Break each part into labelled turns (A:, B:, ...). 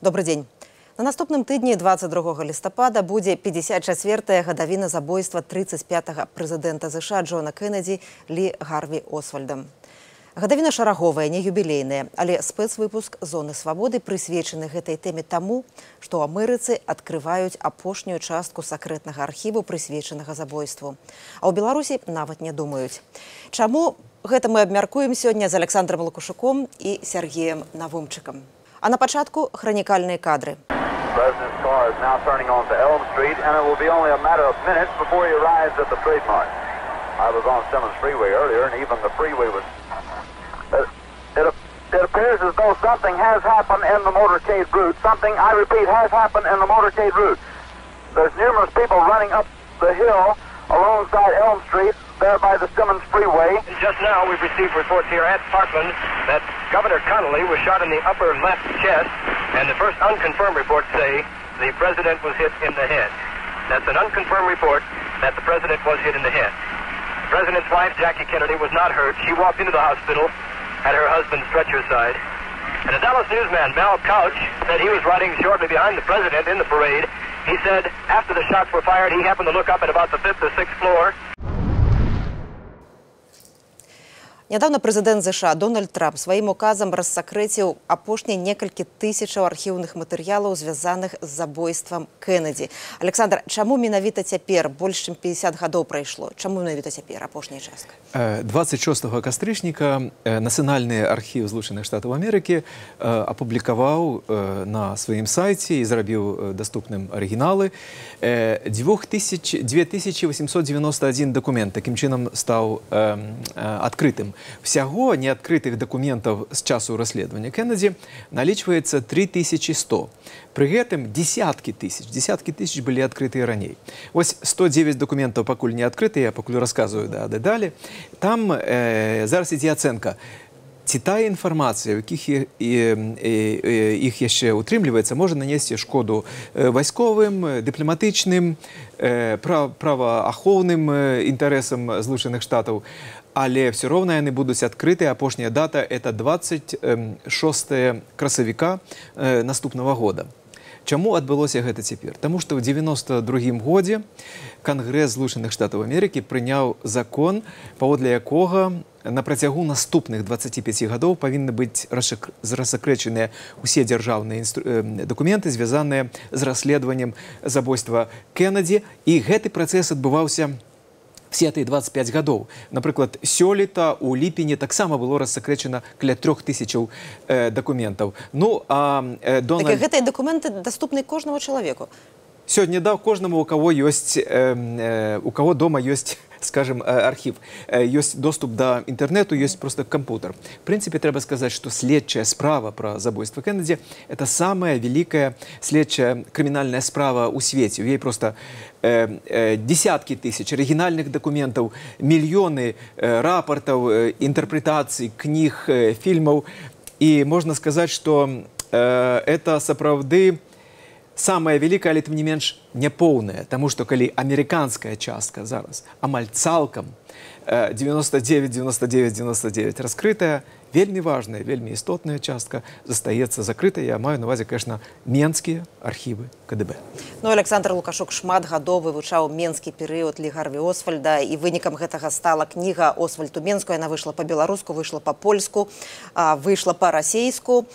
A: Добрый день. На наступным тыдні 22 лістапада будзе 54-я гадавіна забойства 35-го прэзідэнта США Джона Кеннеді Лі Гарві Освальда. Гадавіна шараговая, не юбілейная, але спецвыпуск «Зоны свабоды» прысвечаны гэтай тэме таму, што амерыцы адкрываюць апошнюю частку сакрэтнага архіву, прысвечанага забойству. А ў Беларусі нават не думаюць. Чаму гэта мы абмяркуем сёння з Александром Лукашуком і Сергеем Навумчыкам. А на пачатку хранікальныя кадры.
B: President's car is now turning onto Elm Street, and it will be only a matter of minutes before he arrives at the trademark. I was on Simmons Freeway earlier, and even the freeway was... It appears as though something has happened in the motorcade route. Something, I repeat, has happened in the motorcade route. There's numerous people running up the hill alongside Elm Street, there by the Simmons Freeway.
C: Just now, we've received reports here at Parkland that Governor Connolly was shot in the upper left chest, and the first unconfirmed reports say the president was hit in the head. That's an unconfirmed report that the president was hit in the head. The president's wife, Jackie Kennedy, was not hurt. She walked into the hospital at her husband's stretcher side. And a Dallas newsman, Mal Couch, said he was riding shortly behind the president in the parade. He said after the shots were fired, he happened to look up at about the 5th or 6th floor.
A: Нядаўна прэзідэнт США Дональд Трамп сваім указам рассакрэціў апошнія некалькі тысячаў архіўных матэрыялаў, звязаных з забойствам Кеннеді. Александр, чаму менавіта цяпер? Больш чым 50 гадоў прайшло. Чаму менавіта цяпер апошняя частка?
D: 26 кастрычніка Нацыянальны архіў Злучаных Штатаў Амерыкі апублікаваў на сваім сайце і зрабіў даступным арыгіналы 2891 дакумент, такім чынам стаў адкрытым. Всяго неадкрытых дакументаў з часу расследавання Кеннеді налічваецца 3100. Пры гэтым десяткі тысяч былі адкрытыя раней. Вось 109 дакументаў пакуль не адкрытыя, я пакуль расказваю да дэталі. Там зараз ідзе ацэнка. Ці тая інфармацыя, у якіх іх яшчэ утрымліваецца, можа нанесці шкоду вайсковым, дыпламатычным, праваахоўным інтарэсам Злучаных Штатаў. Але все роўна яны будуць адкрытыя. Апошняя дата – это 26 красавіка наступнага года. Чаму адбылося гэта цяпер? Таму што ў 92-м годзе Кангрэс Злучаных Штатаў Амерыкі прыняў закон, паводле якога на працягу наступных 25 гадоў павінны быць рассакрэчаныя ўсе дзяржаўныя дакументы, звязаныя з расследаваннем забойства Кеннеді. І гэты працэс адбываўся все тыя 25 гадоў. Напрыклад, сёлета у ліпені таксама было рассакрэчана каля 3000 дакументаў. Ну, а
A: Так гэтыя дакументы даступны кожнаму чалавеку?
D: Сёння да кожнаму, у кого дома ёсць, скажем, архів. Ёсць доступ да інтэрнету, ёсць просто кампутер. В принципе, трэба сказаць, што следчая справа пра забойства Кеннеді – это самая великая следчая крымінальная справа ў свеце. У ёй просто десяткі тысяч арыгінальных дакументаў, мільёны рапартаў, інтэрпрэтацый, кніг, фільмаў. І можна сказаць, што это сапраўды самая великая, але тым не менш няпоўная, таму што калі амерыканская частка зараз амаль цалкам 99 раскрытая, вельмі важная, вельмі істотная частка застаецца закрытай. Я маю на увазе, конечно, менскія архівы КДБ.
A: Ну, Александр Лукашук шмат гадоў вывучаў менскі перыяд Лі Гарві Освальда, і вынікам гэтага стала кніга «Освальд у Менску». Яна выйшла па-беларуску, выйшла па-польску, выйшла па-расейску.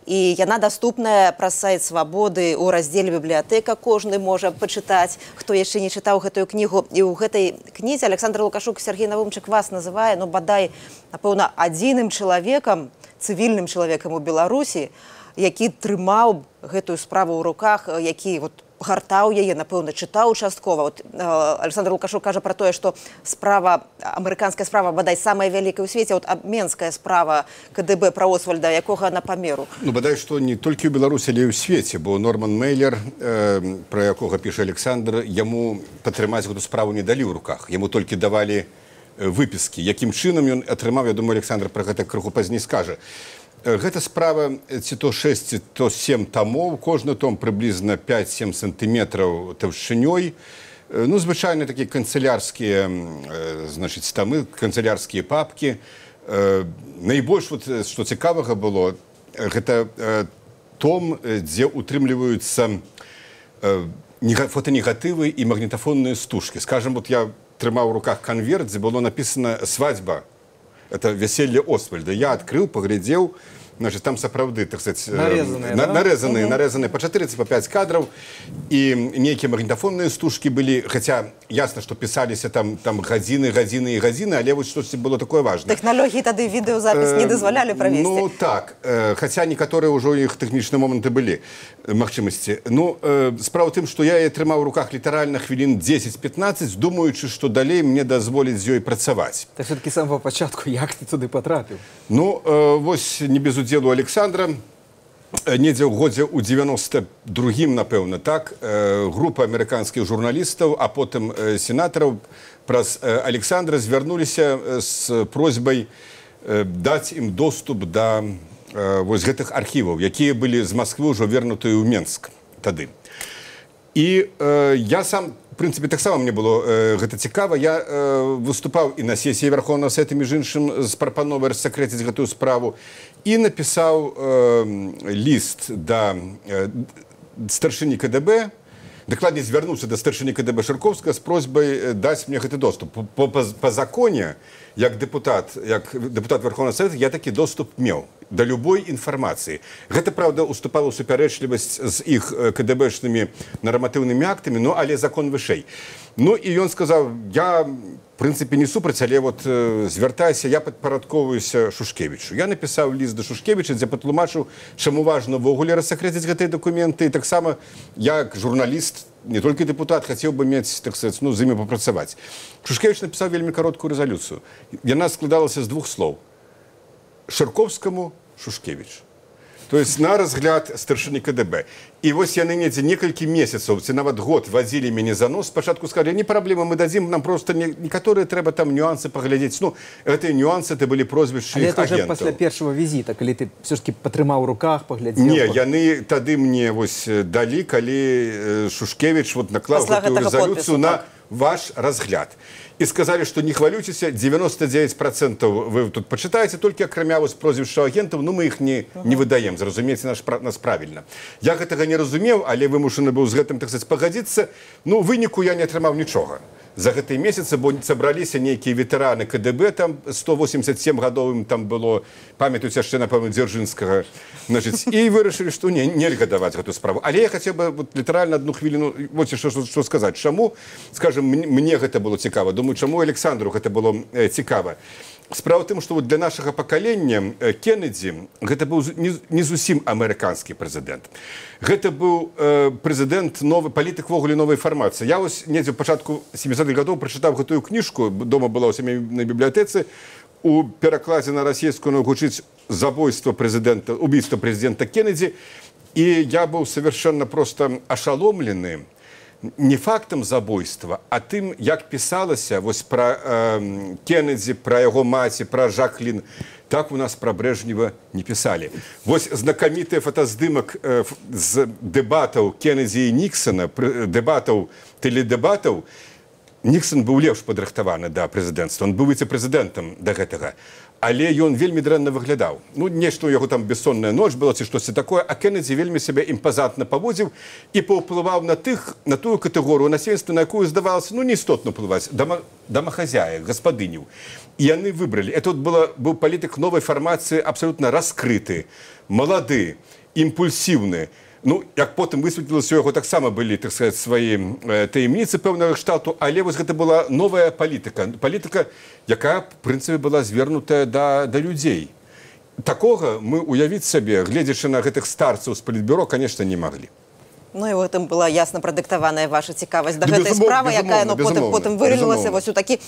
A: І яна даступная праз сайт «Свабоды» ў раздзеле «Бібліятэка». Кожны можа пачытаць, хто яшчэ не чытаў гэтую кнігу. І ў гэтай кнізе Александр Лукашук, Сергей Навумчык вас называе, ну, бадай, напэўна, адзіным чалавекам, цывільным чалавекам у Беларусі, які трымаў гэтую справу ў руках, які гартаў яе, напэўна, чытаў часткова. Александр Лукашук кажа пра тое, што амерыканская справа, бадай, самая вялікая ў свеце, менская справа КДБ пра Освальда, якога на памеру.
E: Ну, бадай, што не толькі ў Беларусі, але і ў свеце, бо Норман Мейлер, пра якога піша Александр, яму падтрымаць гэту справу не далі ў руках. Яму толькі давалі выпіскі. Якім чынам ён атрымаў, я думаю, Александр пра гэта крыху пазней скажа. Гэта справа ці то 6, ці то 7 томов, кожны том прыблізна 5-7 сантыметраў таўшчынёй. Ну, звычайна такія канцелярскія, значыць, тамы, канцелярскія папкі. Найбольш, што цікавага было, гэта том, дзе утрымліваюцца фотонегатывы і магнітафонныя стужкі. Скажем, вот я трымаў у руках конверт, дзе было написано «Свадьба». Это веселье Освальда. Я открыл, поглядел, значит, там сапраўды, так сказать, нарезанные по 4, по 5 кадров, и некие магнитофонные стужки были, хотя ясно, что писались там гадзіны, але вот что-то было такое важное.
A: Технологии тогда видеозапись не дозволяли провести?
E: Ну, так, хотя некоторые уже у них техничные моменты были, магчимости. Ну, справа в тым, что я трымаў у руках литерально хвилин 10-15, думаючы, что далей мне дазволіць з ёй працаваць.
D: Так все-таки с самого початку, як ты туды потрапіў?
E: Ну, вось не без удзелу Александра, недзе ў годзе ў 92-м, напэўна, так, група амерыканскіх журналістаў, а потым сенатараў праз Александра звярнуліся з просьбай даць ім доступ да вось гэтых архіваў, якія былі з Москвы ўжо вернутыя ў Менск тады. І я сам, в прынцыпе, таксама мне было гэта цікава. Я выступаў і на сесіі Верховнага Савету, між іншым, з прапановай рассакрэціць гэтую справу, і напісаў ліст да старшыні КДБ, дакладней звярнуўся да старшыні КДБ Шырковскага з просьбай даць мне гэты доступ. Па законе, як депутат Верховнага Савета, я такі доступ меў да любой інфармацыі. Гэта, правда, уступала ў супярэчлівасць з іх КДБшнымі нарматыўнымі актамі, но але закон вышэй. Ну, і ён сказаў, я, в прынцыпе, не супраць, але вот звяртайся, я падпарадковваюся Шушкевічу. Я напісаў ліст да Шушкевіча, дзе патлумачыў, чаму важна ўвогуле рассакрэціць гэтыя дакументы, і таксама, як журналіст, не толькі депутат, хацеў бы мець, так сказать, ну, з імі папрацаваць. Шушкевіч напісаў вельмі кароткую рэзалюцыю. Яна складалася з двух слоў. Шырковскаму Шушкевіч. То есть на разгляд старшыні КДБ. І вось яны недзе некалькі месяцаў, ці нават год вазілі мяне за нос. Спачатку сказалі, не праблема, мы дадзім, нам просто некаторыя трэба там нюансы паглядзець. Ну, гэтыя нюансы, это былі прозвішчы іх агентаў.
D: Але это уже пасля першага візіта, калі ты все-таки патрымаў у руках, паглядзеў?
E: Не, яны тады мне вось далі, калі Шушкевіч вот наклаў гэтую рэзалюцыю на ваш разгляд. И сказали, что не хвалюйтесь, 99% вы тут почитаете, только акрамя вось прозвішчаў агентаў, ну мы их не выдаем, зразумейце нас правильно. Я гэтага не разумеў, але вымушаны быў з гэтым, так сказать, пагадзіцца. Ну, выніку я не атрымаў нічога. За гэтыя месяцы, бо сабраліся нейкія ветэраны КДБ, там 187 гадовым там было, памятаюць яшчэ, напэўна, Дзяржынскага, значит, і вырашылі, што нельга даваць гэту справу. Але я хацеў бы вот, літаральна одну хвіліну, вот што сказаць. Чаму, скажем, мне гэта было цікава, думаю, чаму Александру гэта было цікава. Справа в тым, што вот для нашага пакалення Кеннеді гэта быў не зусім амерыканскі прэзідэнт. Гэта быў прэзідэнт, палітык вогуле новай фармацыі. Я вось недзе ў пачатку 70-х гадоў прачытаў гэтую кніжку, дома была ў сямейнай бібліятэцы, у перакладзе на расійскую гучыць «Убийство президента Кеннеді», і я быў совершенно просто ашаломлены не фактам забойства, а тым, як пісалася вось пра Кеннеді, пра яго маці, пра Жаклін. Так у нас пра Брежнева не пісалі. Вось знакаміты фотаздымак з дэбатаў Кеннеді і Ніксона, тэледэбатаў. Ніксон быў лепш падрыхтаваны да прэзідэнцтва, он быў віцэ-прэзідэнтам да гэтага. Але ён вельмі дрэнна выглядаў. Ну, нешта ў яго там бессонная ноч была, ці штосьці такое, а Кеннеді вельмі сябе імпазантна паводзіў і паўплываў на тую катэгорыю насельніцтва, на якую здавалася, ну, не істотна ўплываць, дамахазяек, гаспадыняў. І яны выбралі. Это быў палітык новай фармацыі, абсалютна раскрыты, малады, імпульсіўны. Ну, як потым высветлілася, у яго таксама былі, так сказать, свае таямніцы пэўнага кшталту, але вось гэта была новая палітыка. Палітыка, якая, в прынцыпе, была звернутая да людзей. Такога мы уявіць сабе, гледзячы на гэтых старцаў з палітбюро, конечно, не маглі.
A: Ну і ў гэтым была ясна прадыктаваная ваша цікавасць да гэтай справы, якая потым вылілася вось у такі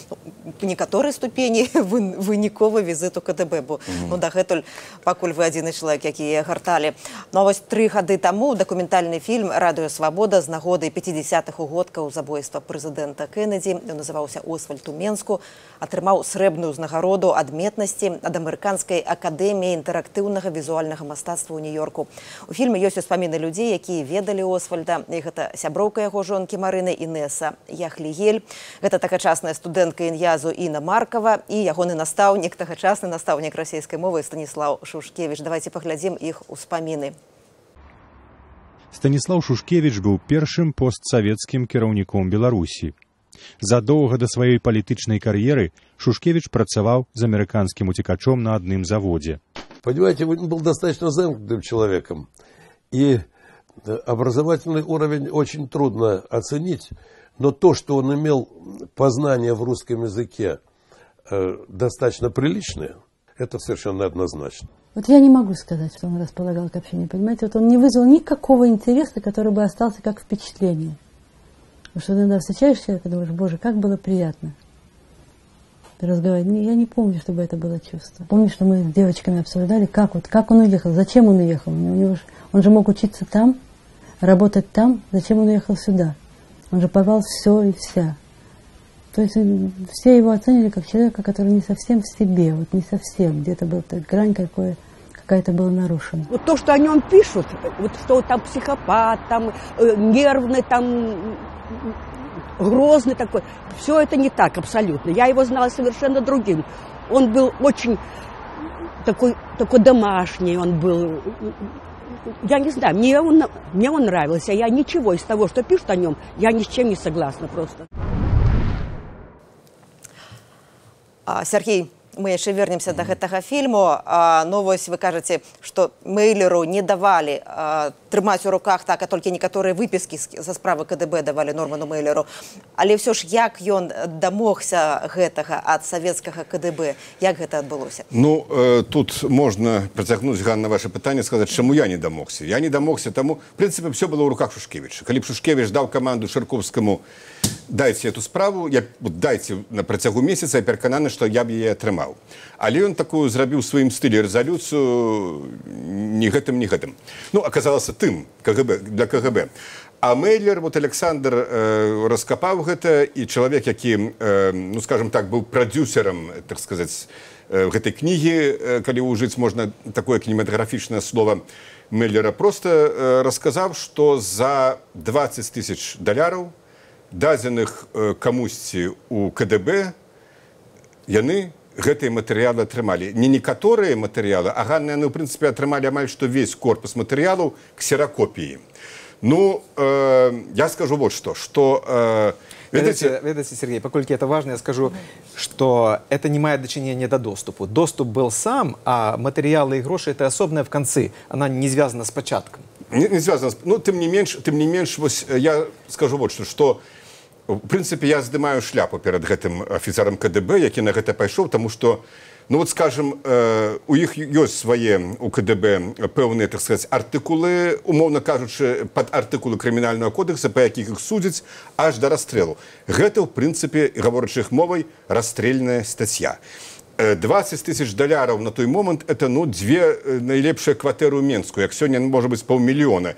A: некаторай ступені выніковы візіт у КДБ, бо дагэтуль пакуль вы адзіны чалавек, які гарталі. Ну а вось 3 гады таму дакументальны фільм «Радыё Свабода» з нагоды 50-х угодкаў забойства прэзідэнта Кеннеді, ён называўся «Освальд у Менску», атрымаў срэбную ўзнагароду адметнасці ад амерыканскай акадэміі інтэрактыўнага візуальнага мастацтва ў Нью-Йорку. У фільме ёсць успаміны людзей, якія ведалі Освальда, і гэта сяброўка яго жонкі Марыны Інеса Яхліель, гэта тагачасная студэнтка ін'язу Іна Маркава і ягоны настаўнік, тагачасны настаўнік расійскай мовы Станіслаў Шушкевіч. Давайте паглядзім іх успаміны.
F: Станіслаў Шушкевіч быў першым постсавецкім кіраўніком Беларусі. Задоўга да сваёй палітычнай кар'еры Шушкевич працаваў з амерыканскім уцекачом на адным заводзе.
G: Понимаете, он был достаточно замкнутым человеком, и образовательный уровень очень трудно оценить, но то, что он имел познание в русском языке достаточно приличное, это совершенно однозначно.
H: Вот я не могу сказать, что он располагал к общению, понимаете? Вот он не вызвал никакого интереса, который бы остался как впечатление. Потому что иногда встречаешь человека и думаешь, боже, как было приятно разговаривать. Я не помню, чтобы это было чувство. Помню, что мы с девочками обсуждали, как он уехал, зачем он уехал. Он же мог учиться там, работать там, зачем он уехал сюда. Он же порвал все и вся. То есть все его оценили как человека, который не совсем в себе, вот не совсем, где-то была грань какая-то была нарушена.
I: Вот то, что о нем пишут, вот что там психопат, там нервный, там грозный такой, все это не так абсолютно. Я его знала совершенно другим. Он был очень такой домашний, он был. Я не знаю, мне он нравился. Я ничего из того, что пишут о нем, я ни с чем не согласна просто.
A: Сергей, мы еще вернемся до этого фильма, но вось вы кажете, что Мейлеру не давали трымаць у руках так, а только некоторые выписки со справы КДБ давали Норману Мейлеру. Але все ж, як ён дамогся гэтага от советского КДБ, як гэта адбылося?
E: Ну, тут можно протягнуть, Ганна, ваше питание, сказать, чему я не домогся. Я не домогся тому, в принципе, все было в руках Шушкевича. Коли б Шушкевич дал команду Шарковскому, дайте эту справу, дайте на протягу месяца, я перекананы, что я б її атрымаў. Але он такую зрабіў в своим стиле резолюцию ни гэтым. Ну, оказалось тым КГБ, для КГБ. А Мейлер, вот Александр раскопаў гэта, и человек, які, ну, скажем так, был продюсером, так сказать, гэтай книги, калі ужыць можно такое кинематографичное слово Мейлера, просто рассказав, что за $20 000 дадзеных камусьці у КДБ, яны гэтыя матэрыялы атрымалі. Не некаторыя матэрыялы, а Ганна, яны, в принципе, атрымалі амаль што весь корпус матэрыялаў ксеракопіі. Ну, я скажу вот что
D: Видите, Сергей, поскольку это важно, я скажу, что это не имеет дочинения до доступу. Доступ был сам, а материалы и гроши – это особенное в конце. Она не связана с початком.
E: Не связано. Ну, тем не меньше, я скажу вот что в принципе, я здымаю шляпу перед гэтым офицером КДБ, які на гэта пайшоў, потому что, ну вот скажем, у іх ёсць свае у КДБ пэўныя, так сказать, артыкулы, умоўна кажучы, под артыкулы крымінальнага кодекса, па якіх іх судзяць аж да расстрэлу. Гэта, в принципе, гаворачы іх мовай, расстрельная статья. $20 000 на той момент – это, ну, две найлепшыя кватэры ў Менску, як сёння, может быть, 500 000.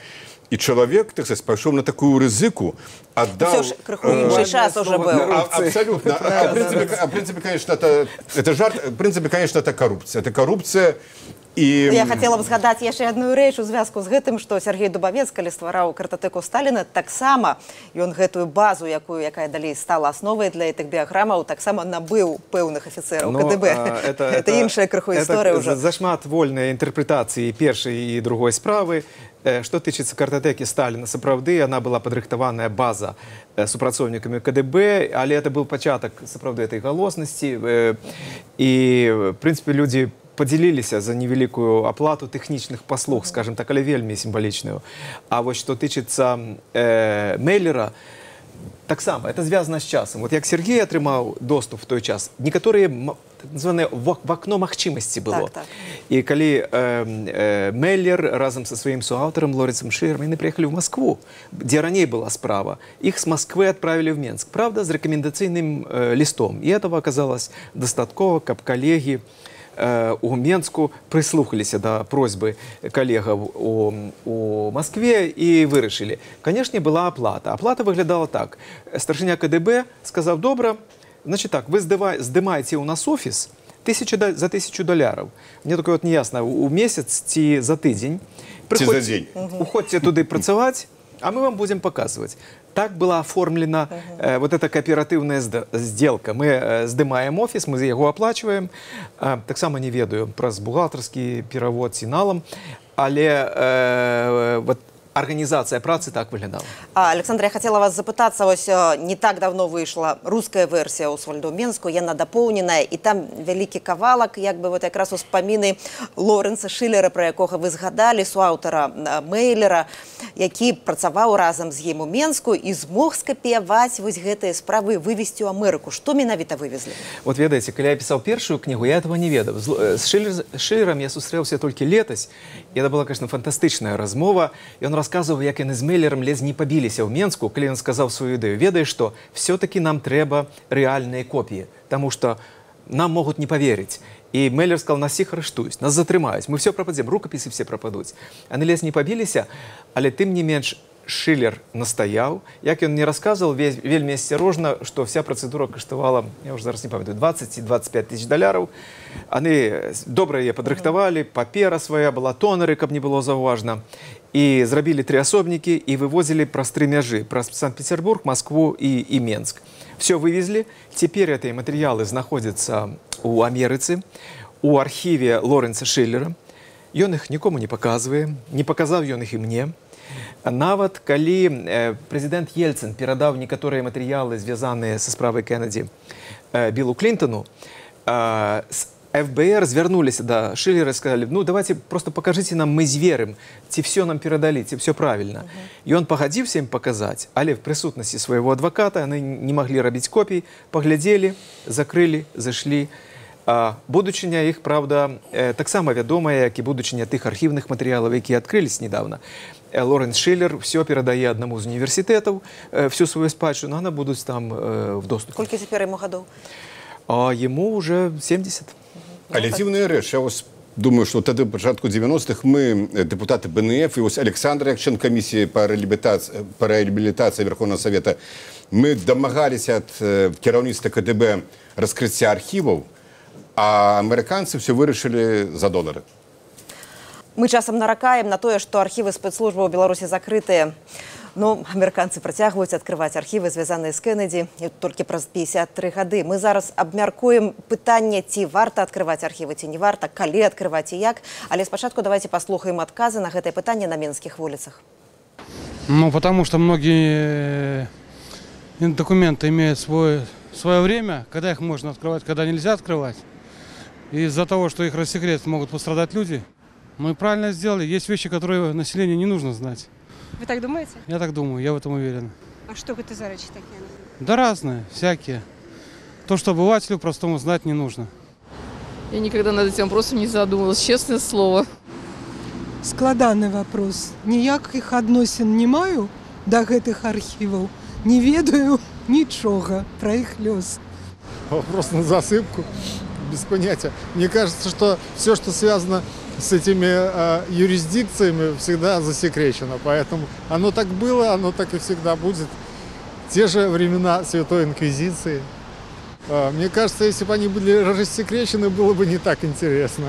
E: И человек, так сказать, пошел на такую рызыку, отдал...
A: Все ж, крыху інший час уже был.
E: Абсолютно. В принципе, конечно, это жарт. В принципе, конечно, это коррупция. Это коррупция. И...
A: Я хотела бы згадаць яшчэ одну рэч у звязку з гэтым, што Сергей Дубавец, калі ствараў картатэку Сталіна, таксама ён гэтую базу, якая далей стала асновай для гэтых біяграмаў, таксама набыў пэўных афіцэраў КДБ. Это іншая крыху гісторыя ўжо.
D: Зашмат вольнай інтэрпрэтацыі першай і другой справы. Што тычыцца картатэкі Сталіна, сапраўды, она была падрыхтаваная база супрацоўнікамі КДБ, але это быў пачатак сапраўды этой галоснасці. І, в прынцыпе, людзі подзяліліся за невялікую аплату тэхнічных паслуг, скажем так, але вельмі сімвалічную. А вось што тычыцца Мейлера, таксама, это звязана з часам. Вот як Сергей атрымаў доступ в той час, некаторыя так званае в окно магчымасці было.
A: Так.
D: І калі Мейлер разам са сваім суаўтарам Лоренцем Широм, яны приехали в Москву, дзе раней была справа, их с Москвы отправили в Минск, правда, с рекомендационным листом. И этого оказалось достатково, каб коллеги у Менску прислухаліся да просьбы коллегаў у Москве и вырашылі. Конечно, была оплата. Оплата выглядала так. Старшыня КДБ сказал: добра, значит так, вы здымаете у нас офис за $1000. Мне только вот не ясно, у месяц ці за тыдзень.
E: За день.
D: Уходите туда працаваць, а мы вам будем показывать. Так была оформлена вот эта кооперативная сделка. Мы здымаем офис, мы его оплачиваем. Так само не ведаю про бухгалтерский перевод синалом. Але вот организация працы так выглядала.
A: Александр, я хотела вас запытаться, ось не так давно вышла русская версия Освальду Менску, яна дополненная, и там великий кавалак, як бы вот якраз успаміны Лоренса Шиллера, про якога вы згадали, суаўтара Мейлера, які працаваў разам з ім у Менску і змог скапіяваць вось гэтыя справы, вывезці ў Амерыку. Што менавіта вывезли?
D: Вот ведаеце, калі я пісаў першую кнігу, я этого не ведаў. З Шиллером я сустрэўся толькі летась, і это была, конечно, фантастычная размова. Ён рассказывал, як яны з Мейлером ледзь не пабіліся ў Менску, калі ён сказаў сваю ідэю. Ведаеш, што все-таки нам трэба рэальныя копіі, таму што нам могуць не поверить. И Мейлер сказал, нас всех арыштуюць, нас затрымаюць, мы все пропадем, рукописи все пропадуць. Они ледзь не пабіліся, але тым не менш Шиллер настаяў, як ён мне рассказывал вельмі асцярожна, што вся процедура каштавала, я уже зараз не памятаю, 20 и 25 тысяч долларов. Они добра яе падрыхтавалі, папера свая была, тонары, каб не было заўважна. И зрабілі 3 асобнікі и вывозили праз 3 мяжы, праз Санкт-Петербург, Москву и Менск. Все вывезли, теперь эти материалы находятся у Амерыцы, у архіве Лоренса Шиллера. Ён их никому не показывае, не показаў ён их и мне. Нават калі президент Ельцин перадаў некаторыя матэрыялы, звязаныя са справай Кеннеди Биллу Клинтону, ФБР звярнуліся да Шиллера и сказали, ну давайте просто покажите нам, мы зверым, ці все нам перадалі, ці все правильно. И он пагадзіўся им показать, але в присутности своего адвоката они не могли рабіць копий, поглядели, закрыли, зашли. Будучыня іх, правда, таксама вядомая, як і будучыня тых архівных матэрыялаў, якія адкрылись недавно. Лоренс Шиллер все перадае аднаму з універсітэтаў, всю свою спадчыну, она будуць там в доступе.
A: Колькі цяпер яму гадоў?
D: Ему уже 70.
E: Але дзіўная рэч, я думаю, што тады ў пачатку 90-х мы, депутаты БНФ, і Александр, як член камісіі па рэабілітацыі Верховного Совета, мы дамагаліся ад кіраўніцтва КДБ раскрыцця архіваў, а амерыканцы все вырашылі за долары.
A: Мы часам наракаем на тое, што архівы спецслужбы ў Беларусі закрытыя. Но амерыканцы працягваюць адкрываць архівы, звязаныя з Кеннеди, толькі праз 53 гады. Мы зараз абмяркуем пытанне, ці варта адкрываць архівы, ці не варта, калі адкрываць і як. Але спачатку давайте паслухаем адказы на гэтае пытанне на менскіх вуліцах.
J: Ну, потому что многие документы имеют свое время, когда их можно открывать, когда нельзя открывать. И из-за того, что их рассекретят, могут пострадать люди. Мы правильно сделали. Есть вещи, которые населению не нужно знать.
K: Вы так думаете?
J: Я так думаю, я в этом уверен.
K: А что это за речи такие?
J: Да разные, всякие. То, что обывателю простому знать не нужно.
L: Я никогда над этим вопросом не задумывалась, честное слово.
M: Складаны вопрос. Ніякіх адносін не маю до гэтых архіваў. Не ведаю нічога про их лёс.
N: Вопрос на засыпку, без понятия. Мне кажется, что все, что связано с этими юрисдикциями, всегда засекречено. Поэтому оно так было, оно так и всегда будет. Те же времена Святой Инквизиции. Мне кажется, если бы они были рассекречены, было бы не так интересно.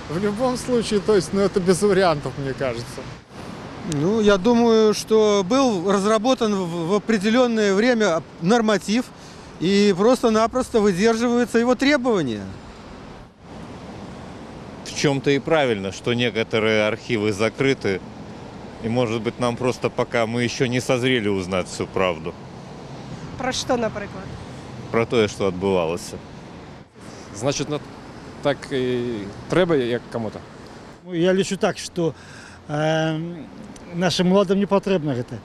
N: В любом случае, то есть, это без вариантов, мне кажется.
O: Ну, я думаю, что был разработан в определенное время норматив, и просто-напросто выдерживаются его требования.
P: В чем-то и правильно, что некоторые архивы закрыты, и, может быть, нам просто пока мы еще не созрели узнать всю правду.
K: Про что, например?
P: Про то, что отбывалось.
Q: Значит, так и треба, як кому-то.
R: Я лічу так, что нашим моладам не потрібно гэта,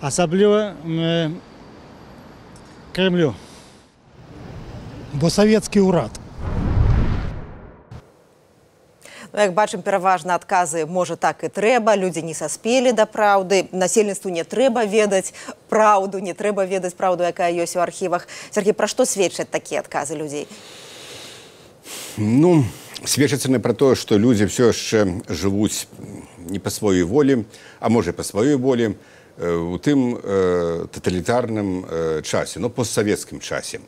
R: асабліва Кремлю, бо савецкі ўрад.
A: Ну, як бачым, пераважна адказы, можа, так і трэба, людзі не саспелі да праўды, насельніцтву не трэба ведаць праўду, не трэба ведаць праўду, якая ёсць у архівах. Сергей, пра што сведчаць такія адказы людзей?
E: Ну, сведчыцца не пра тое, што людзі все яшчэ жывуць не па сваёй волі, а можа, па сваёй волі, у тым таталітарным часе, ну, постсавецкім часе.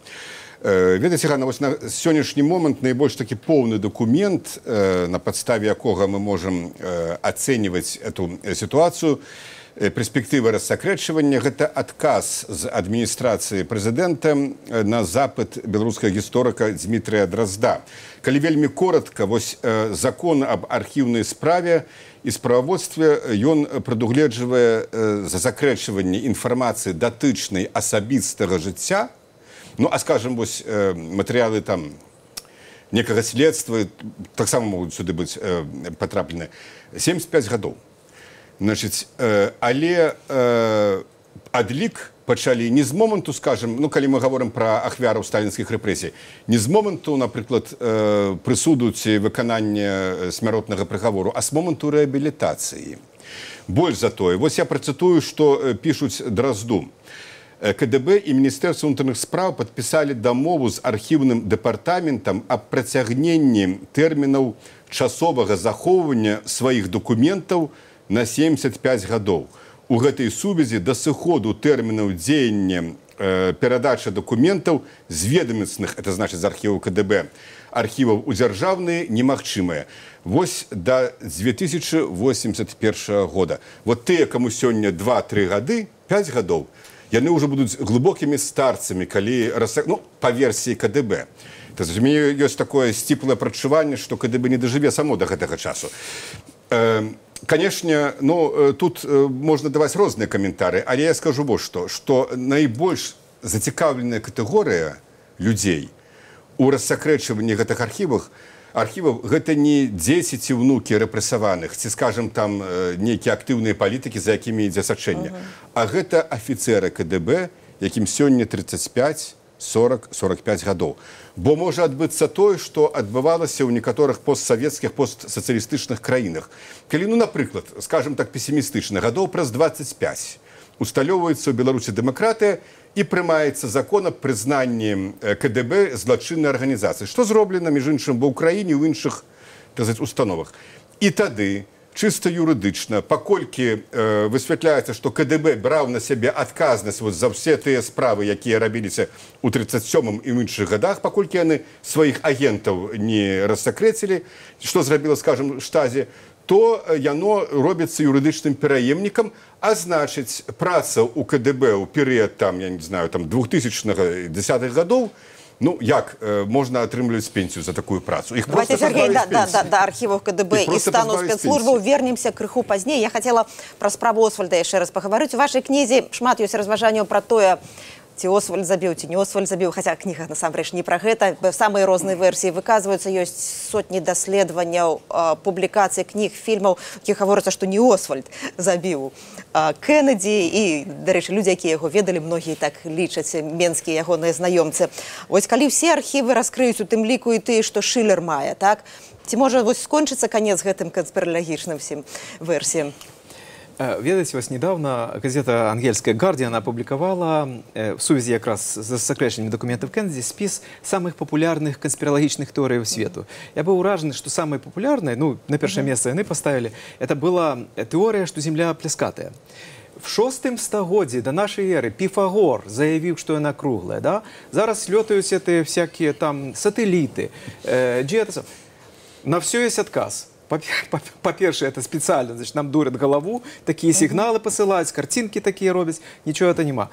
E: Ведаеце, Ганна, вось на сённяшні момант найбольш такі поўны дакумент, на падставе якога мы можам ацэньваць эту сітуацыю, перспектывы рассакрэчвання. Гэта адказ з адміністрацыі прэзідэнта на запыт беларускага гісторыка Дмітрия Дразда. Калі вельмі коротка, вось закон об архіўнай справе і справаводстве ён прадугледжвае засакрэчванне інфармацыі датычнай асабістага жыцця, ну, а скажем, вось матэрыялы там некага следства таксама могуць сюды быць патраплены 75 гадоў. Значыць, але адлік пачалі не з моманту, скажем, ну, калі мы гаворым пра ахвяраў сталінскіх рэпрэсій, не з моманту, напрыклад, прысуду ці выканання смяротнага прыгавору, а з моманту рэабілітацыі. Больш за тое, вось я працытую, што пішуць Дразду. КДБ і Міністэрства ўнутраных спраў падпісалі дамову з архіўным дэпартаментам аб працягненні тэрмінаў часовага захоўвання сваіх дакументаў на 75 гадоў. У гэтай сувязі да сыходу тэрмінаў дзеяння перадачы дакументаў з ведомасцных, это значыць з архіваў КДБ, архіваў у дзяржаўныя немагчымыя. Вось да 2081 года. Вот тыя, каму сёння 2-3 гады, 5 гадоў, яны ўжо будуць глыбокімі старцамі, калі, ну, па версіі КДБ. То есть, у мяне ёсць такое сціплае прадчуванне, што КДБ не дажыве само да гэтага часу. Конечно, ну, тут можно даваць розныя каментары, але я скажу вот што найбольш зацікаўленая катэгорыя людзей у рассакрэчванні гэтых архіваў гэта не дзеці ці ўнукі рэпрэсаваных, ці, скажем, там нейкія актыўныя палітыкі, за якімі ідзе сачэнне, а гэта афіцэры КДБ, якім сёння 35, 40, 45 гадоў. Бо можа адбыцца тое, што адбывалася ў некаторых постсавецкіх, постсацыялістычных краінах. Калі, ну, напрыклад, скажем так, песімістычна, гадоў праз 25 усталёўваецца ў Беларусі дэмакратыя і прымаецца закон аб прызнанні КДБ злачыннай арганізацыі, што зроблена, між іншым, ва ўкраіне і ў іншых, так сказаць, установах. І тады чыста юрыдычна, паколькі высвятляецца, што КДБ браў на сябе адказнасць за ўсе тыя справы, якія рабіліся ў 37-м і ў іншых гадах, паколькі яны сваіх агентаў не рассакрэцілі, што зрабіла, скажем, Штази, то яно робіцца юрыдычным пераемнікам, а значыць, праца ў КДБ ў перыяд, там, я не знаю, там 2000-х, 10-х гадоў, ну, як можна атрымліваць пенсію за такую працу?
A: Давайте, Сергей, да архіваў КДБ і стану спецслужбаў вернемся крыху пазней. Я хацела пра справу Освальда яшчэ раз пагаварыць. У вашай кнізе шмат ёсць разважанняў пра тое, ці Освальд забіў, ці не Освальд забіў, хаця кніга насамрэч не пра гэта. Самыя розныя версіі выказваюцца, ёсць сотні даследаванняў, публікацый, кніг, фільмаў, якіх гаворыцца, што не Освальд забіў Кеннеді, і, дарэчы, людзі, якія яго ведалі, многія так лічаць, менскія ягоныя знаёмцы. Вось калі ўсе архівы раскрыюць, у тым ліку і тыя, што Шылер мае, так? Ці можа вось скончыцца канец гэтым канспіралагічным всім версіям?
D: Ведаеце, вось недавно газета ангельская «Гардиан» опубликовала в сувязі якраз з засакрэчаннем документов Кеннеді спіс самых популярных канспіралагічных тэорый свету. Я быў уражаны, што самай популярнай, ну, на першае месца яны поставили, это была тэорыя, што Земля пляскатая. В 6 стагоддзі до нашей эры Пифагор заявіў, што яна круглая, да? Зараз лётаюць эти всякие там сателлиты, на все есть отказ. По-перше, это специально, значит, нам дурят голову, такие сигналы посылают, картинки такие робят, ничего это нема.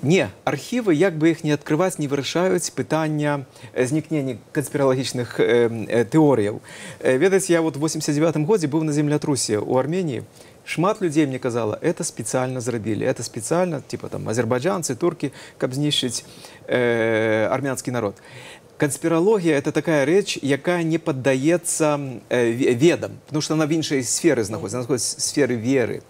D: Не, архивы, як бы их не открывать, не вырашаюць пытання знікнення канспіралагічных тэорыяў. Ведаеце, я вот в 89-м годзе быў на землятрусе у Армении. Шмат людей мне казала, это специально зрабілі, это специально, типа там азербайджанцы, турки, каб знішчыць армянский народ. Конспирология – это такая речь, якая не поддается ведам, потому что она в іншай сферы знаходится, она находится в сферы веры.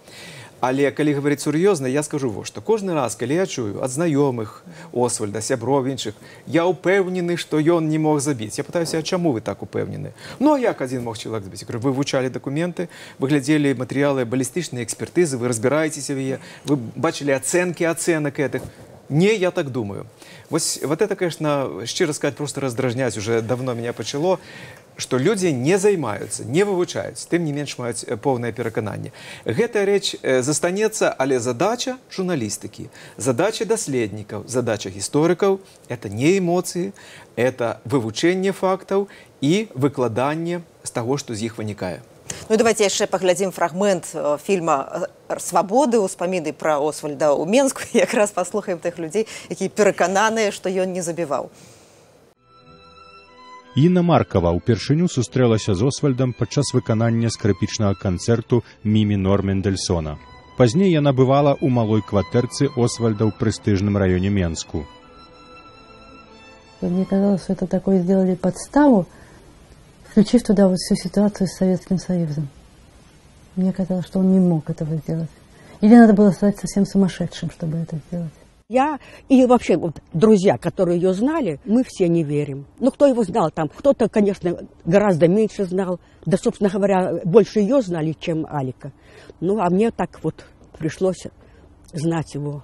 D: Але, калі говорить сур'ёзна, я скажу вот, что каждый раз, калі я чую от знайомых Освальда, сябров іншых, я упэўнены, что ён не мог забить. Я пытаюсь, а чему вы так упэўнены? Ну, а як один мог человек забить? Я говорю, вы вывучали документы, вы глядели материалы баллистичной экспертизы, вы разбираетесь в ее, вы бачили оценки оценок этих. Не, я так думаю. Вот это, конечно, щиро сказать, просто раздражнять уже давно меня почало, что люди не займаюцца, не вывучаюць, тым не менш маюць поўнае перакананне. Гэтая рэч застанецца, але задача журналістыкі, задача даследнікаў, задача гісторыкаў – это не эмоцыі, это вывучэнне фактаў і выкладанне з таго, што з іх вынікае.
A: Ну і давайте яшчэ паглядзім фрагмент фільма «Свабоды», успаміны пра Освальда ў Менску. Якраз паслухаем тых людзей, якія перакананыя, што ён не забіваў.
F: Інна Маркава ўпершыню сустрэлася з Освальдам падчас выканання скрыпічнага канцэрту «Ми-мінор» Мендельсона. Пазней яна бывала ў малой кватэрцы Освальда ў прэстыжным раёне Менску.
H: Мне казалось, что это такое сделали подставу, включив туда вот всю ситуацию с Советским Союзом. Мне казалось, что он не мог этого сделать. Или надо было стать совсем сумасшедшим, чтобы это сделать.
I: Я и вообще вот друзья, которые ее знали, мы все не верим. Ну, кто его знал там? Кто-то, конечно, гораздо меньше знал. Да, собственно говоря, больше ее знали, чем Алика. Ну, а мне так вот пришлось знать его.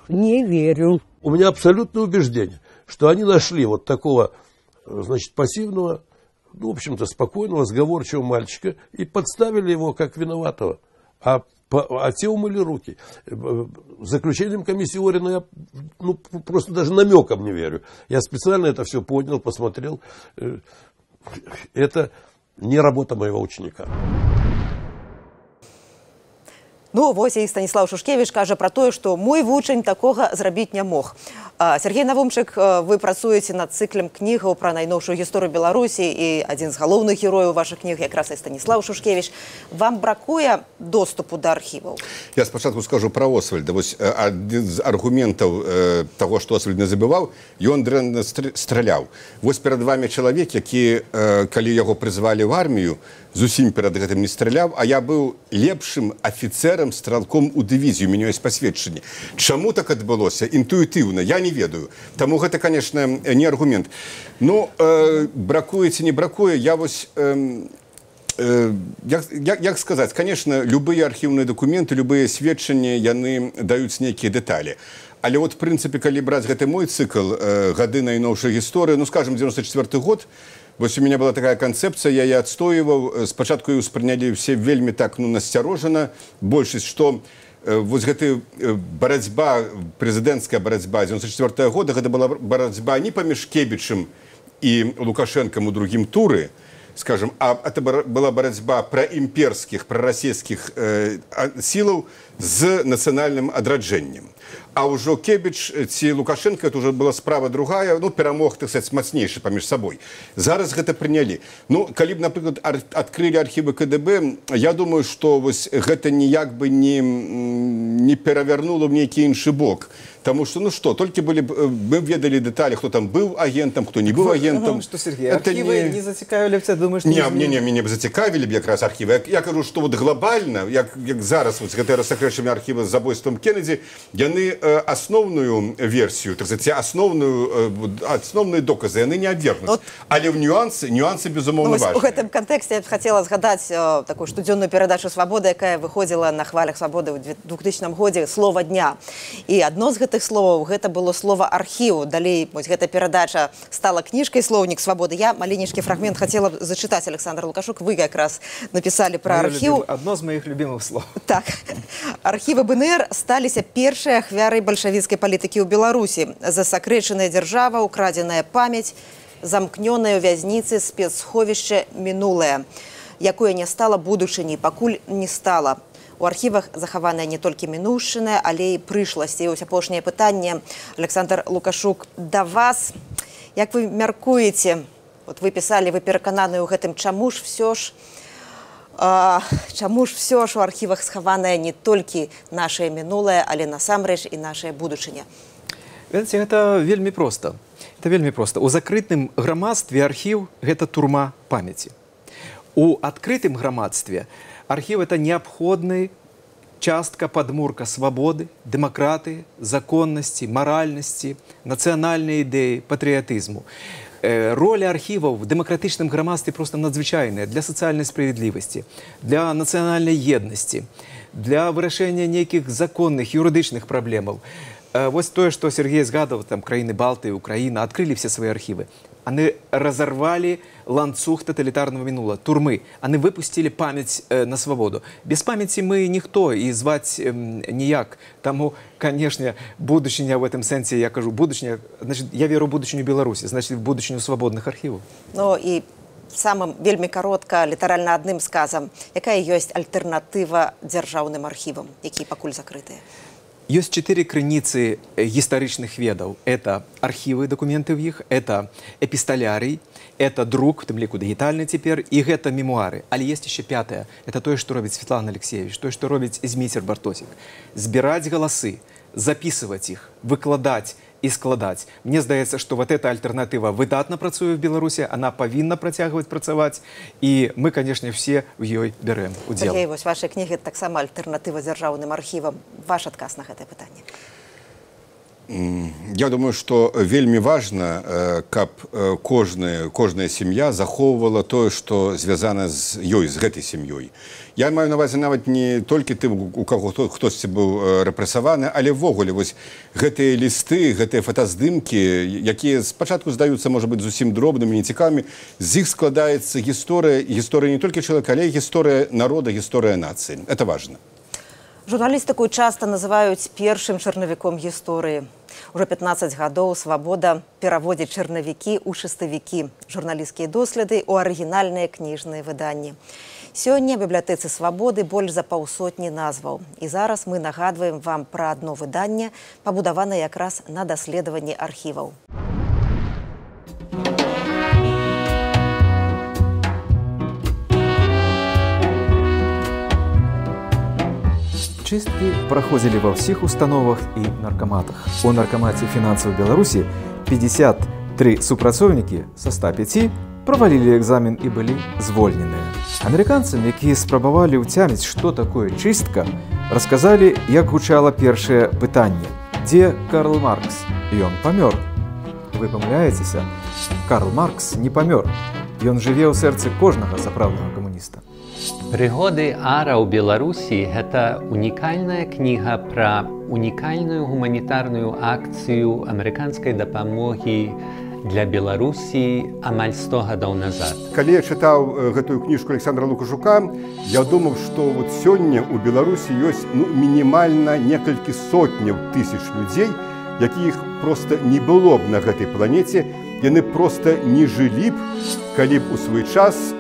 I: Не верю.
G: У меня абсолютное убеждение, что они нашли вот такого, значит, пассивного, ну, в общем-то, спокойного, сговорчивого мальчика и подставили его как виноватого. А те умыли руки. Заключением комиссии Орина я просто даже намеком не верю. Я специально это все понял, посмотрел. Это не работа моего ученика.
A: Ну, вось і Станіслав Шушкевіч кажа пра тое, што мой вучань такога зрабіць не мог. Сергей Навумчык, вы працуеце над цыклем кнігаў пра найноўшую гісторыю Беларусі і адзін з галоўных герояў вашых кніг якраз і Станіслав Шушкевіч. Вам бракуе доступу да архіваў?
E: Я спачатку скажу пра Освальда. Вось адзін з аргументаў таго, што Освальд не забіваў, ён дрэнна страляў. Вось перад вами чалавек, які, калі яго прызвалі ў армію, зусім перад гэтым не страляў, а я быў лепшым афіцэрам, стралком у дывізію, у мяне ёсць пасведчанне. Чаму так адбылося? Інтуітыўна, я не ведаю. Таму гэта, конечно, не аргумент. Ну, бракуе ці не бракуе, я вось... Як сказаць, конечно, любыя архіўныя дакументы, любыя сведчанні, яны даюць нейкія дэталі. Але вот, в прынцыпе, калі браць гэты мой цыкл «Гады найноўшай гісторыі», ну, скажем, 94 год, вось у меня была такая концепция, я ее отстоивал. Спочатку ее успрынялі все вельмі так, ну, насцярожана. Большасць, што вось гэта барацьба, прэзідэнцкая барацьба 94 года, гэта была барацьба не паміж Кебічам і Лукашэнкам у другім туры, скажем, а это была барацьба праімперскіх, прарасійскіх сілаў з нацыянальным адраджэннем. А ўжо Кебіч ці Лукашенко, это уже была справа другая, ну, перамог, так сказать, мацнейшы паміж сабой. Зараз гэта прынялі. Ну, калі б, напрыклад, адкрылі архівы КДБ, я думаю, што вось гэта ніяк бы не перавярнула ў нейкі іншы бок. Таму што, ну што, толькі мы ведалі дэталі, хто там быў агентам, хто не быў агентам.
D: Што, Сергей, архівы не зацікавілі б ця, думаеш? Не,
E: мяне б зацікавілі б якраз архівы. Я кажу, што вот глобальна, як зараз вот гэтыя рассакрэчаныя архівы з забойствам Кеннеді, яны асноўную версію, так сказать, асноўныя доказы, яны не абвергнуць. Але ў нюансы, безумоўна, важныя.
A: У гэтым кантэксце я б хацела згадаць такую штодзённую перадачу «Свабода», якая выходзіла на хвалях «Свабоды» ў 2000 годзе «Слова дня». І адно з гэтых словаў, гэта было слова архіў. Далей, вось гэта перадача стала кніжкай «Слоўнік свабоды». Я маленечкі фрагмент хацела зачытаць, Александр Лукашук. Вы якраз напісалі пра архіў.
D: Одно з моих любимых слов.
A: Так. Архівы БНР сталіся першай ахвярай бальшавіцкай палітыкі ў Беларусі. Засакрэчаная дзяржава, украдзеная памяць, замкнёнае ў вязніцы спецсховішча мінулае, якое не стала будучыняй, пакуль не стала. У архівах захаваная не толькі мінуўшчына, але і прышласць. І вось апошняе пытанне, Александр Лукашук, да вас. Як вы мяркуеце, вот вы пісалі, вы перакананы ў гэтым, чаму ж все ж у архівах схаванае не толькі нашае мінулае, але насамрэч і нашае будучыня?
D: Ведаеце, гэта вельмі проста. Это вельмі проста. У закрытым грамадстве архіў – гэта турма памяці. У адкрытым грамадстве архіў – это неабходная частка падмурка свабоды, дэмакратыі, законнасці, маральнасці, нацыянальнай ідэі, патрыятызму. Роля архіваў в дэмакратычным грамадстве просто надзвычайная для сацыяльнай справядлівасці, для нацыянальнай еднасці, для вырашэння нейкіх законных, юрыдычных праблемаў. Вось тое, што Сергей згадаў, там краіны Балтыі, Украіна, адкрылі все свае архівы. Они разорвали ланцуг тоталитарного минула, турмы. Они выпустили память на свободу. Без памяти мы никто, и звать ніяк. Тому, конечно, будущее в этом сенсе, я кажу, будущее, значит, я верю в будущее Беларуси, значит, в будущее свободных архивов.
A: Ну, и самым вельмі каротка, літаральна адным сказам, якая ёсць альтэрнатыва дзяржаўным архівам, якія пакуль закрытыя?
D: Есть 4 крыніцы гістарычных ведаў. Это архівы, документы в іх, это эпісталярый, это друк, в тым ліку дыгітальны цяпер, і гэта мемуары. Але есть еще 5. Это тое, што робіць Светлана Алексеевич, тое, што робіць Зміцер Бартосік. Збіраць галасы, записывать іх, выкладаць і складаць. Мне здаецца, што вот эта альтэрнатыва выдатна працуе в Беларусі, она павінна працягваць працаваць, і мы, конечно, все в ёй бярэм удзел.
A: Сергей, вось вашай кнігі таксама альтэрнатыва дзяржаўным архівам. Ваш адказ на гэтае пытанне.
E: Я думаю, што вельмі важна, каб кожная сям'я захоўвала тое, што звязана з ёй, з гэтай сям'ёй. Я маю на увазе нават не толькі тым, у каго хтосьці быў рэпрэсаваны, але ўвогуле вось гэтыя лісты, гэтыя фотаздымкі, якія спачатку здаюцца, можа быць, зусім дробнымі, нецікавымі, з іх складаецца гісторыя не толькі чалавека, але і гісторыя народа, гісторыя нацыі. Это важна.
A: Журналістыку часта называюць першым чарнавіком гісторыі. Ужо 15 гадоў «Свабода» пераводзіць чарнавікі ў шыставікі, журналісцкія доследы ў арыгінальныя кніжныя выданні. Сёння ў бібліятэцы «Свабоды» больш за 500 назваў. І зараз мы нагадваем вам пра адно выданне, пабудаванае якраз на даследаванні архіваў.
D: Чистки проходили во всех установах и наркоматах. У наркомате финансов в Беларуси 53 супрацоўнікі со 105 провалили экзамен и были звольнены. Американцам, якія спрабавалі ўцяміць, што такое чистка, рассказали, як гучала першае пытанне. Дзе Карл Маркс? Ён памёр. Вы памыляецеся? Карл Маркс не памёр. Ён жыве ў сэрцы кожнага сапраўднага камуніста.
S: Прыгоды Ара ў Беларусі – гэта унікальная кніга пра унікальную гуманітарную акцыю амерыканскай дапамогі для Беларусі амаль 100 гадоў назад.
E: Калі я чытаў гэтую кніжку Александра Лукашука, я думаў, што вот сёння ў Беларусі ёсць мінімальна некалькі сотняў тысяч людзей, якіх проста не было б на гэтай планеце, яны проста не жылі б, калі б у свой час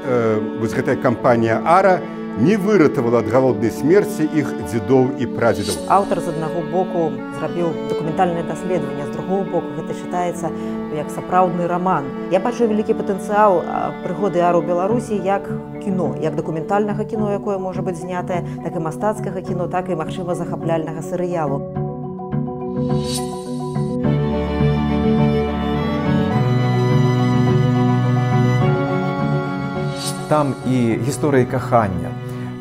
E: вось гэтая кампанія «Ара» не выратавала ад галоднай смерці іх дзедоў і прадзедаў.
A: Аўтар з аднаго боку зрабіў дакументальнае даследаванне, з другого боку гэта чытаецца як сапраўдны раман. Я бачу вялікі патэнцыял прыгоды Ара ў Беларусі як кіно, як дакументальнага кіно, якое можа быць знятае, так і мастацкага кіно, так і, магчыма, захапляльнага серыялу.
D: Там і гісторыі кахання,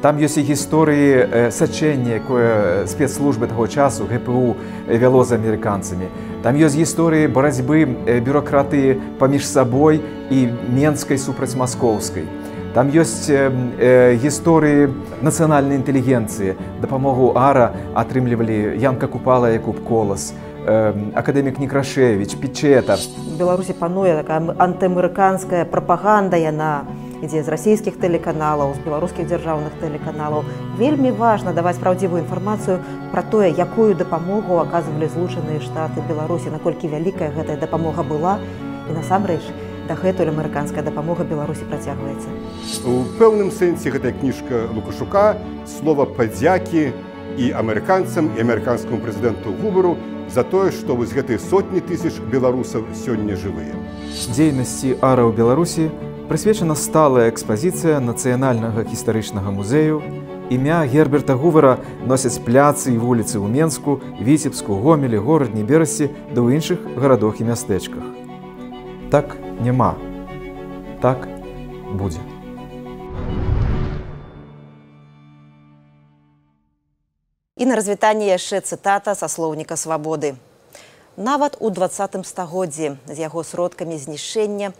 D: там ёсць і гісторыі сачэння, якое спецслужбы таго часу ГПУ вяло з амерыканцамі. Там ёсць гісторыі барацьбы бюракратыі паміж сабой і менскай супраць маскоўскай. Там ёсць гісторыі нацыянальнай інтэлігенцыі. Дапамогу Ара атрымлівалі Янка Купала, Якуб Колас, акадэмік Некрашевіч, Пічета.
A: В Беларусі пануе такая антыамерыканская прапаганда, яна ідзе з расійскіх тэлеканалаў, з беларускіх дзяржаўных тэлеканалаў. Вельмі важна даваць праўдзівую інфармацыю пра тое, якую дапамогу аказвалі Злучаныя Штаты Беларусі, наколькі вялікая гэтая дапамога была, і насамрэч дагэтуль амерыканская дапамога Беларусі працягваецца.
E: У пэўным сэнсе гэтая кніжка Лукашука слова падзякі і амерыканцам, і амерыканскаму прэзідэнту Губеру за тое, што вось гэтыя сотні тысяч беларусаў сёння жывыя.
D: Дзейнасці Ара ў Беларусі прысвечана сталая экспазіцыя Нацыянальнага гістарычнага музею. Імя Герберта Гувера носяць пляцы і вуліцы ў Менску, Віцебску, Гомелі, Горадні, Берасці ды ў іншых гарадах і мястэчках. Так няма. Так будзе.
A: І на развітанне яшчэ цытата са слоўніка «Свабоды». Нават у 20 стагоддзі з яго сродкамі знішчэння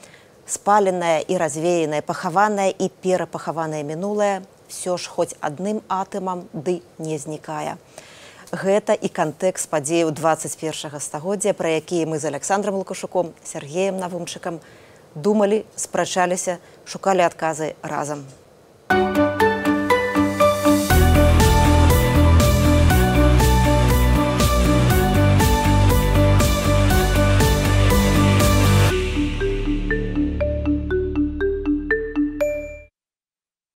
A: спаленае і развеянае, пахаванае і перапахаванае мінулае ўсё ж хоць адным атамам ды не знікае. Гэта і кантэкст падзеяў 21 стагоддзя, пра якія мы з Александром Лукашуком, Сергеем Навумчыкам думалі, спрачаліся, шукалі адказы разам.